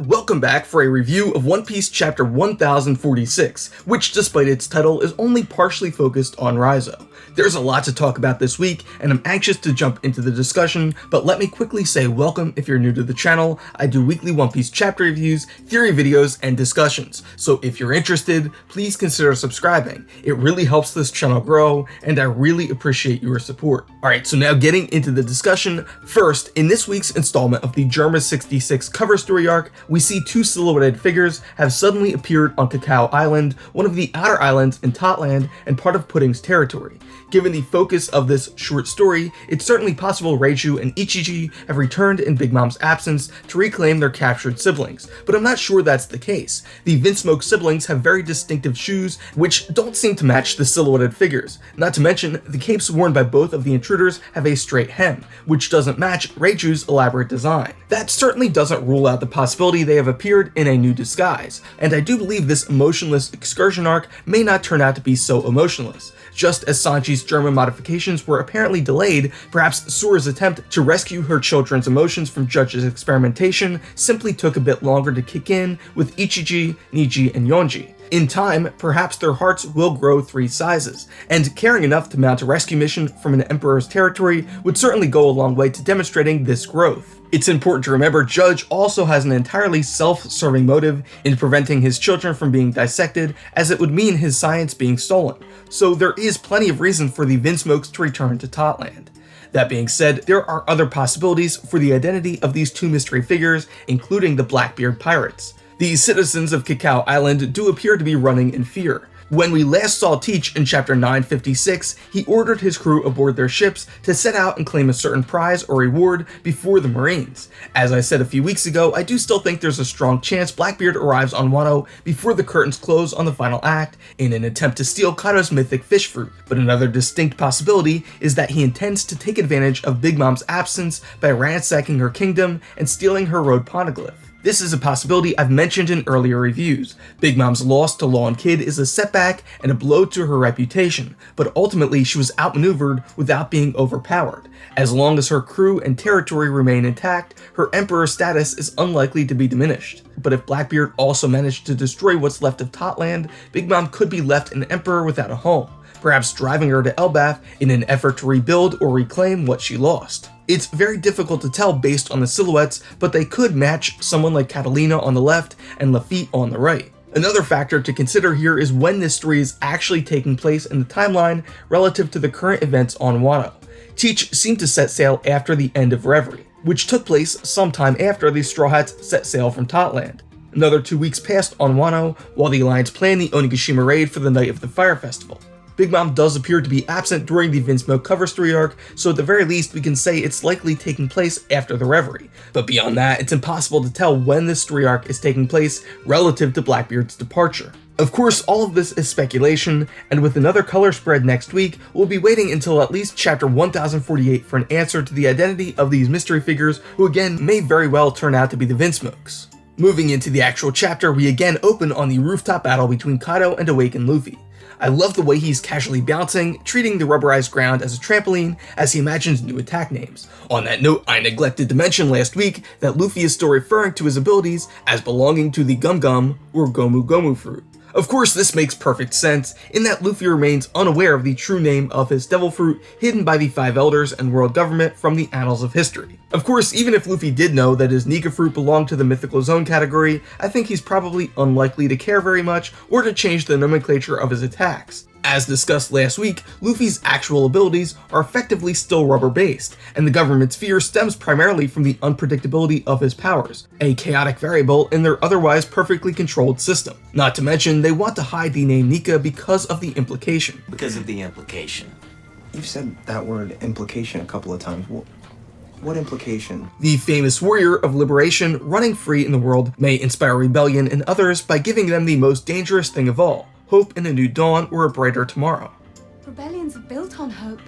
Welcome back for a review of One Piece chapter 1046, which despite its title is only partially focused on Raizo. There's a lot to talk about this week, and I'm anxious to jump into the discussion, but let me quickly say welcome if you're new to the channel. I do weekly One Piece chapter reviews, theory videos, and discussions, so if you're interested, please consider subscribing. It really helps this channel grow, and I really appreciate your support. Alright, so now getting into the discussion. First, in this week's installment of the Germa 66 cover story arc, we see two silhouetted figures have suddenly appeared on Cacao Island, one of the outer islands in Totland and part of Pudding's territory. Given the focus of this short story, it's certainly possible Raizo and Ichiji have returned in Big Mom's absence to reclaim their captured siblings, but I'm not sure that's the case. The Vinsmokes siblings have very distinctive shoes, which don't seem to match the silhouetted figures. Not to mention, the capes worn by both of the intruders have a straight hem, which doesn't match Raizo's elaborate design. That certainly doesn't rule out the possibility they have appeared in a new disguise, and I do believe this emotionless excursion arc may not turn out to be so emotionless. Just as Sanji's German modifications were apparently delayed, perhaps Sora's attempt to rescue her children's emotions from Judge's experimentation simply took a bit longer to kick in with Ichiji, Niji, and Yonji. In time, perhaps their hearts will grow 3 sizes, and caring enough to mount a rescue mission from an emperor's territory would certainly go a long way to demonstrating this growth. It's important to remember Judge also has an entirely self-serving motive in preventing his children from being dissected, as it would mean his science being stolen, so there is plenty of reason for the Vinsmokes to return to Totland. That being said, there are other possibilities for the identity of these two mystery figures, including the Blackbeard pirates. The citizens of Cacao Island do appear to be running in fear. When we last saw Teach in chapter 956, he ordered his crew aboard their ships to set out and claim a certain prize or reward before the Marines. As I said a few weeks ago, I do still think there's a strong chance Blackbeard arrives on Wano before the curtains close on the final act in an attempt to steal Kaido's mythic fish fruit. But another distinct possibility is that he intends to take advantage of Big Mom's absence by ransacking her kingdom and stealing her road poneglyph. This is a possibility I've mentioned in earlier reviews. Big Mom's loss to Law and Kid is a setback and a blow to her reputation, but ultimately she was outmaneuvered without being overpowered. As long as her crew and territory remain intact, her emperor status is unlikely to be diminished. But if Blackbeard also managed to destroy what's left of Totland, Big Mom could be left an emperor without a home, perhaps driving her to Elbaf in an effort to rebuild or reclaim what she lost. It's very difficult to tell based on the silhouettes, but they could match someone like Catalina on the left and Lafitte on the right. Another factor to consider here is when this story is actually taking place in the timeline relative to the current events on Wano. Teach seemed to set sail after the end of Reverie, which took place sometime after the Straw Hats set sail from Totland. Another 2 weeks passed on Wano while the Alliance planned the Onigashima raid for the night of the Fire Festival. Big Mom does appear to be absent during the Vinsmoke cover story arc, so at the very least we can say it's likely taking place after the Reverie. But beyond that, it's impossible to tell when this story arc is taking place relative to Blackbeard's departure. Of course, all of this is speculation, and with another color spread next week, we'll be waiting until at least chapter 1048 for an answer to the identity of these mystery figures, who again may very well turn out to be the Vinsmokes. Moving into the actual chapter, we again open on the rooftop battle between Kaido and Awakened Luffy. I love the way he's casually bouncing, treating the rubberized ground as a trampoline as he imagines new attack names. On that note, I neglected to mention last week that Luffy is still referring to his abilities as belonging to the Gum Gum or Gomu Gomu fruit. Of course, this makes perfect sense, in that Luffy remains unaware of the true name of his devil fruit hidden by the 5 elders and world government from the annals of history. Of course, even if Luffy did know that his Nika fruit belonged to the mythical zone category, I think he's probably unlikely to care very much or to change the nomenclature of his attacks. As discussed last week, Luffy's actual abilities are effectively still rubber-based, and the government's fear stems primarily from the unpredictability of his powers, a chaotic variable in their otherwise perfectly controlled system. Not to mention, they want to hide the name Nika because of the implication. You've said that word implication a couple of times. What implication? The famous warrior of liberation running free in the world may inspire rebellion in others by giving them the most dangerous thing of all: hope in a new dawn or a brighter tomorrow. Rebellions are built on hope.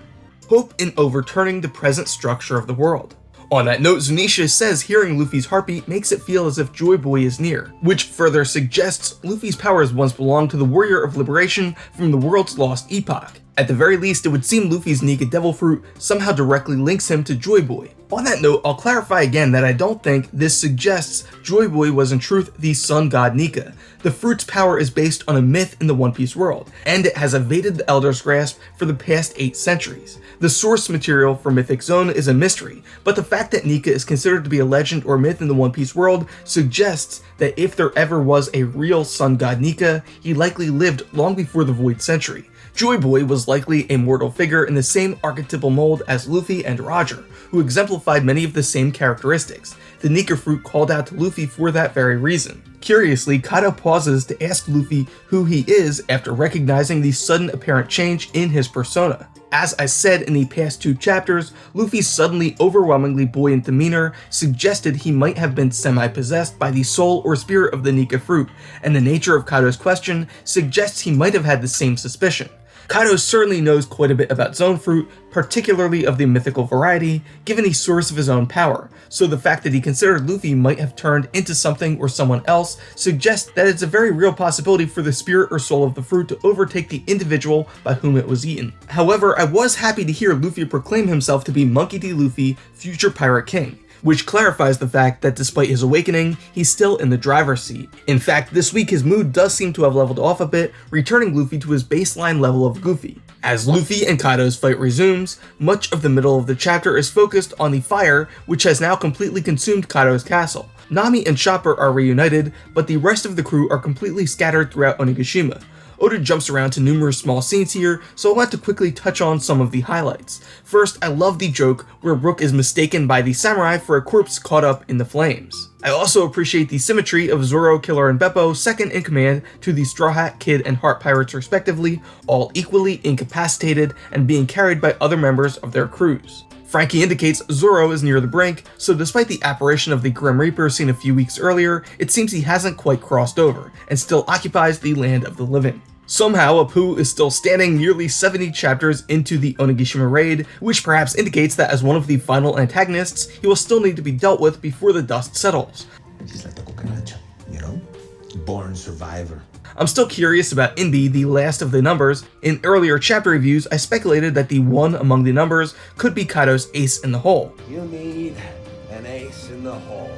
Hope in overturning the present structure of the world. On that note, Zunisha says hearing Luffy's heartbeat makes it feel as if JoyBoy is near, which further suggests Luffy's powers once belonged to the warrior of liberation from the world's lost epoch. At the very least, it would seem Luffy's Nika Devil Fruit somehow directly links him to JoyBoy. On that note, I'll clarify again that I don't think this suggests JoyBoy was in truth the Sun God Nika. The fruit's power is based on a myth in the One Piece world, and it has evaded the Elder's grasp for the past 8 centuries. The source material for Mythic Zone is a mystery, but the fact that Nika is considered to be a legend or myth in the One Piece world suggests that if there ever was a real Sun God Nika, he likely lived long before the Void Century. JoyBoy was likely a mortal figure in the same archetypal mold as Luffy and Roger, who exemplified many of the same characteristics. The Nika fruit called out to Luffy for that very reason. Curiously, Kaido pauses to ask Luffy who he is after recognizing the sudden apparent change in his persona. As I said in the past 2 chapters, Luffy's suddenly overwhelmingly buoyant demeanor suggested he might have been semi-possessed by the soul or spirit of the Nika fruit, and the nature of Kaido's question suggests he might have had the same suspicion. Kaido certainly knows quite a bit about Zone Fruit, particularly of the mythical variety, given the source of his own power, so the fact that he considered Luffy might have turned into something or someone else suggests that it's a very real possibility for the spirit or soul of the fruit to overtake the individual by whom it was eaten. However, I was happy to hear Luffy proclaim himself to be Monkey D. Luffy, future Pirate King, which clarifies the fact that despite his awakening, he's still in the driver's seat. In fact, this week his mood does seem to have leveled off a bit, returning Luffy to his baseline level of goofy. As Luffy and Kaido's fight resumes, much of the middle of the chapter is focused on the fire, which has now completely consumed Kaido's castle. Nami and Chopper are reunited, but the rest of the crew are completely scattered throughout Onigashima. Oda jumps around to numerous small scenes here, so I want to quickly touch on some of the highlights. First, I love the joke where Brook is mistaken by the samurai for a corpse caught up in the flames. I also appreciate the symmetry of Zoro, Killer, and Beppo second in command to the Straw Hat, Kid, and Heart Pirates respectively, all equally incapacitated and being carried by other members of their crews. Frankie indicates Zoro is near the brink, so despite the apparition of the Grim Reaper seen a few weeks earlier, it seems he hasn't quite crossed over, and still occupies the land of the living. Somehow, Apu is still standing nearly 70 chapters into the Onigashima raid, which perhaps indicates that as one of the final antagonists, he will still need to be dealt with before the dust settles. She's like the cucaracha, you know? Born survivor. I'm still curious about Inbi, the last of the numbers. In earlier chapter reviews, I speculated that the one among the numbers could be Kaido's ace in the hole. You need an ace in the hole.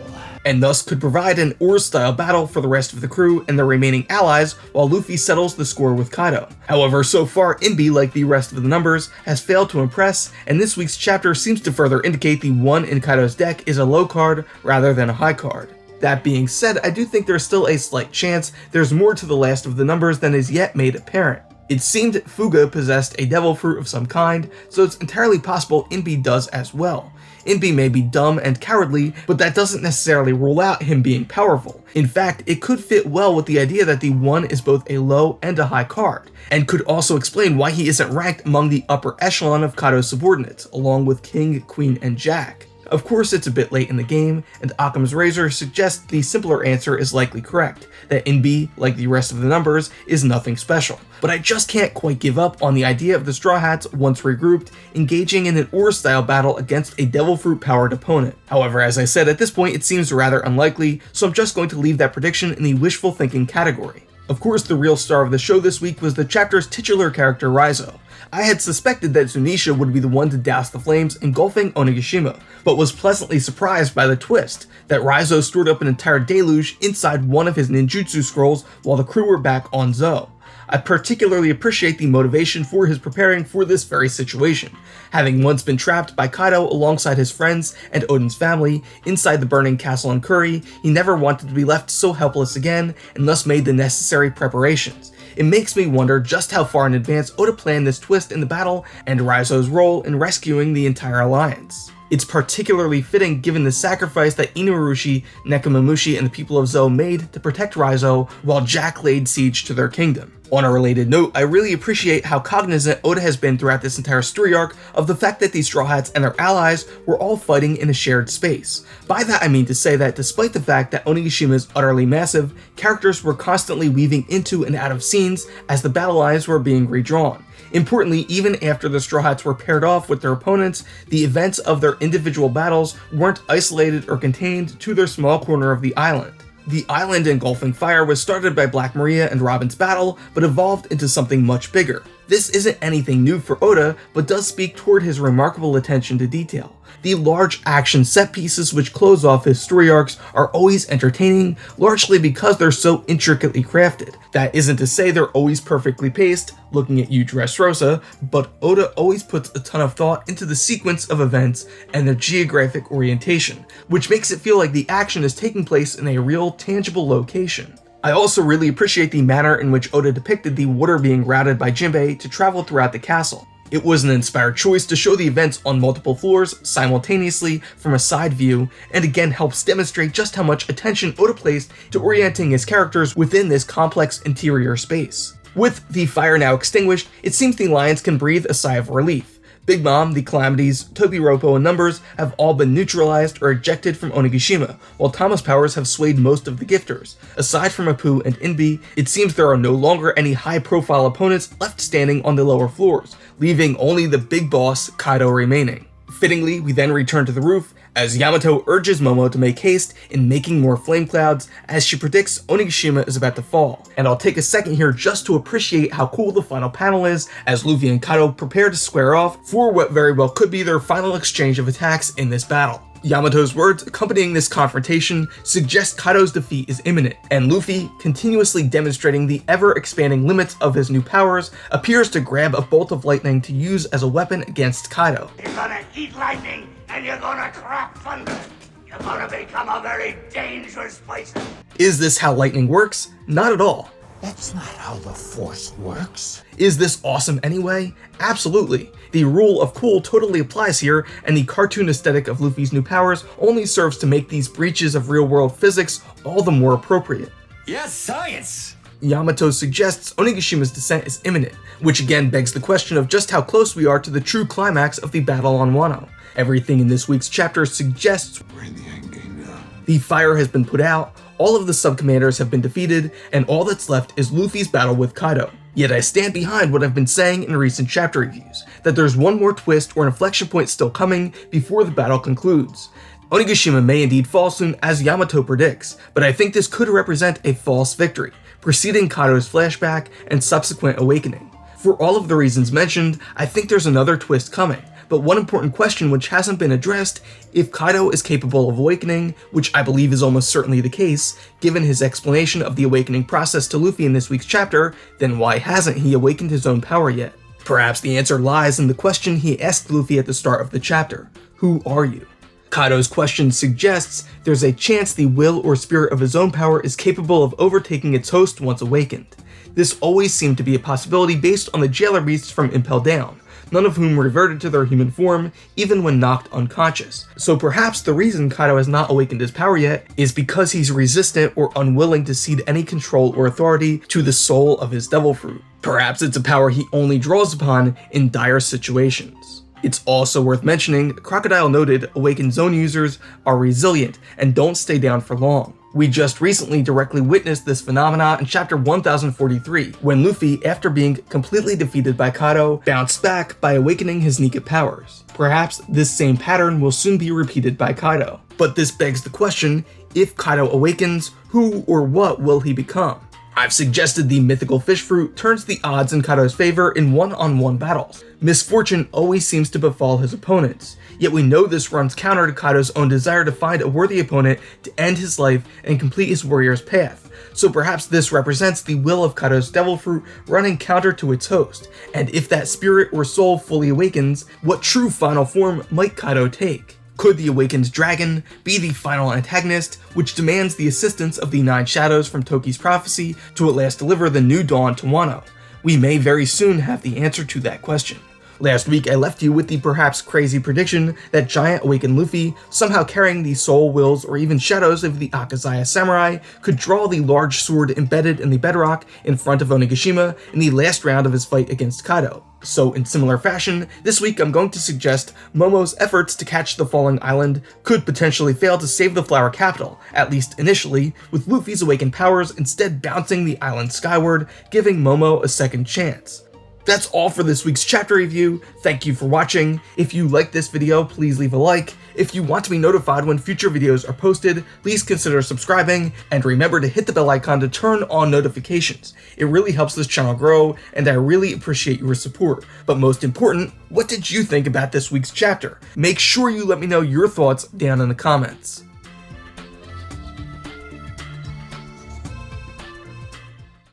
And thus could provide an Oars-style battle for the rest of the crew and their remaining allies while Luffy settles the score with Kaido. However, so far Inbi, like the rest of the numbers, has failed to impress, and this week's chapter seems to further indicate the one in Kaido's deck is a low card rather than a high card. That being said, I do think there's still a slight chance there's more to the last of the numbers than is yet made apparent. It seemed Fuga possessed a devil fruit of some kind, so it's entirely possible Inbi does as well. Inbi may be dumb and cowardly, but that doesn't necessarily rule out him being powerful. In fact, it could fit well with the idea that the 1 is both a low and a high card, and could also explain why he isn't ranked among the upper echelon of Kaido's subordinates, along with King, Queen, and Jack. Of course, it's a bit late in the game, and Occam's razor suggests the simpler answer is likely correct, that Inbi, like the rest of the numbers, is nothing special. But I just can't quite give up on the idea of the Straw Hats, once regrouped, engaging in an Oars-style battle against a Devil Fruit-powered opponent. However, as I said, at this point it seems rather unlikely, so I'm just going to leave that prediction in the wishful thinking category. Of course, the real star of the show this week was the chapter's titular character Raizo. I had suspected that Zunisha would be the one to douse the flames engulfing Onigashima, but was pleasantly surprised by the twist, that Raizo stored up an entire deluge inside one of his ninjutsu scrolls while the crew were back on Zou. I particularly appreciate the motivation for his preparing for this very situation. Having once been trapped by Kaido alongside his friends and Oden's family inside the burning castle in Kuri, he never wanted to be left so helpless again, and thus made the necessary preparations. It makes me wonder just how far in advance Oda planned this twist in the battle and Raizo's role in rescuing the entire alliance. It's particularly fitting given the sacrifice that Inurushi, Nekomamushi, and the people of Zou made to protect Raizo while Jack laid siege to their kingdom. On a related note, I really appreciate how cognizant Oda has been throughout this entire story arc of the fact that these Straw Hats and their allies were all fighting in a shared space. By that I mean to say that despite the fact that Onigashima is utterly massive, characters were constantly weaving into and out of scenes as the battle lines were being redrawn. Importantly, even after the Straw Hats were paired off with their opponents, the events of their individual battles weren't isolated or contained to their small corner of the island. The island engulfing fire was started by Black Maria and Robin's battle, but evolved into something much bigger. This isn't anything new for Oda, but does speak toward his remarkable attention to detail. The large action set pieces which close off his story arcs are always entertaining, largely because they're so intricately crafted. That isn't to say they're always perfectly paced, looking at you Dressrosa, but Oda always puts a ton of thought into the sequence of events and their geographic orientation, which makes it feel like the action is taking place in a real, tangible location. I also really appreciate the manner in which Oda depicted the water being routed by Jinbei to travel throughout the castle. It was an inspired choice to show the events on multiple floors simultaneously from a side view, and again helps demonstrate just how much attention Oda placed to orienting his characters within this complex interior space. With the fire now extinguished, it seems the Lions can breathe a sigh of relief. Big Mom, the Calamities, Tobi-Roppo, and Numbers have all been neutralized or ejected from Onigashima, while Tama's powers have swayed most of the gifters. Aside from Apu and Inbi, it seems there are no longer any high-profile opponents left standing on the lower floors, leaving only the big boss, Kaido, remaining. Fittingly, we then return to the roof, as Yamato urges Momo to make haste in making more flame clouds, as she predicts Onigashima is about to fall. And I'll take a second here just to appreciate how cool the final panel is, as Luffy and Kaido prepare to square off for what very well could be their final exchange of attacks in this battle. Yamato's words accompanying this confrontation suggest Kaido's defeat is imminent, and Luffy, continuously demonstrating the ever-expanding limits of his new powers, appears to grab a bolt of lightning to use as a weapon against Kaido. You're gonna eat lightning, and you're gonna crap thunder. You're gonna become a very dangerous place. Is this how lightning works? Not at all. That's not how the Force works. Is this awesome anyway? Absolutely. The rule of cool totally applies here, and the cartoon aesthetic of Luffy's new powers only serves to make these breaches of real-world physics all the more appropriate. Yes, science! Yamato suggests Onigashima's descent is imminent, which again begs the question of just how close we are to the true climax of the battle on Wano. Everything in this week's chapter suggests We're in the endgame now. the fire has been put out, all of the sub-commanders have been defeated, and all that's left is Luffy's battle with Kaido. Yet I stand behind what I've been saying in recent chapter reviews, that there's one more twist or inflection point still coming before the battle concludes. Onigashima may indeed fall soon, as Yamato predicts, but I think this could represent a false victory, preceding Kaido's flashback and subsequent awakening. For all of the reasons mentioned, I think there's another twist coming. But one important question which hasn't been addressed, if Kaido is capable of awakening, which I believe is almost certainly the case, given his explanation of the awakening process to Luffy in this week's chapter, then why hasn't he awakened his own power yet? Perhaps the answer lies in the question he asked Luffy at the start of the chapter: who are you? Kaido's question suggests there's a chance the will or spirit of his own power is capable of overtaking its host once awakened. This always seemed to be a possibility based on the jailer beasts from Impel Down, none of whom reverted to their human form, even when knocked unconscious. So perhaps the reason Kaido has not awakened his power yet is because he's resistant or unwilling to cede any control or authority to the soul of his devil fruit. Perhaps it's a power he only draws upon in dire situations. It's also worth mentioning, Crocodile noted Awakened Zone users are resilient and don't stay down for long. We just recently directly witnessed this phenomena in chapter 1043, when Luffy, after being completely defeated by Kaido, bounced back by awakening his Nika powers. Perhaps this same pattern will soon be repeated by Kaido. But this begs the question, if Kaido awakens, who or what will he become? I've suggested the mythical fish fruit turns the odds in Kaido's favor in one-on-one battles. Misfortune always seems to befall his opponents, yet we know this runs counter to Kaido's own desire to find a worthy opponent to end his life and complete his warrior's path. So perhaps this represents the will of Kaido's devil fruit running counter to its host, and if that spirit or soul fully awakens, what true final form might Kaido take? Could the Awakened Dragon be the final antagonist, which demands the assistance of the Nine Shadows from Toki's prophecy to at last deliver the new dawn to Wano? We may very soon have the answer to that question. Last week I left you with the perhaps crazy prediction that giant awakened Luffy, somehow carrying the soul, wills, or even shadows of the Akazaya samurai, could draw the large sword embedded in the bedrock in front of Onigashima in the last round of his fight against Kaido. So in similar fashion, this week I'm going to suggest Momo's efforts to catch the falling island could potentially fail to save the flower capital, at least initially, with Luffy's awakened powers instead bouncing the island skyward, giving Momo a second chance. That's all for this week's chapter review. Thank you for watching. If you liked this video, please leave a like. If you want to be notified when future videos are posted, please consider subscribing, and remember to hit the bell icon to turn on notifications. It really helps this channel grow, and I really appreciate your support. But most important, what did you think about this week's chapter? Make sure you let me know your thoughts down in the comments.